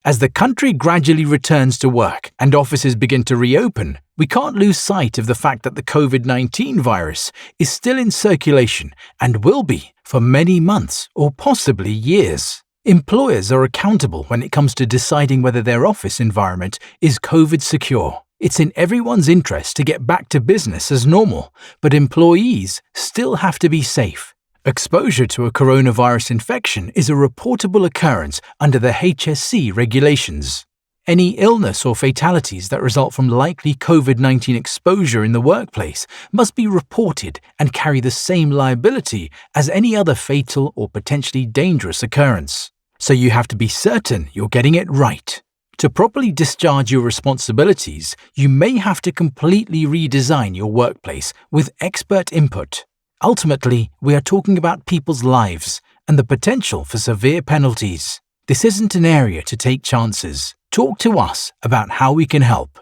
As the country gradually returns to work and offices begin to reopen, we can't lose sight of the fact that the COVID-19 virus is still in circulation and will be for many months or possibly years. Employers are accountable when it comes to deciding whether their office environment is COVID secure. It's in everyone's interest to get back to business as normal, but employees still have to be safe. Exposure to a coronavirus infection is a reportable occurrence under the HSC regulations. Any illness or fatalities that result from likely COVID-19 exposure in the workplace must be reported and carry the same liability as any other fatal or potentially dangerous occurrence. So you have to be certain you're getting it right. To properly discharge your responsibilities, you may have to completely redesign your workplace with expert input. Ultimately, we are talking about people's lives and the potential for severe penalties. This isn't an area to take chances. Talk to us about how we can help.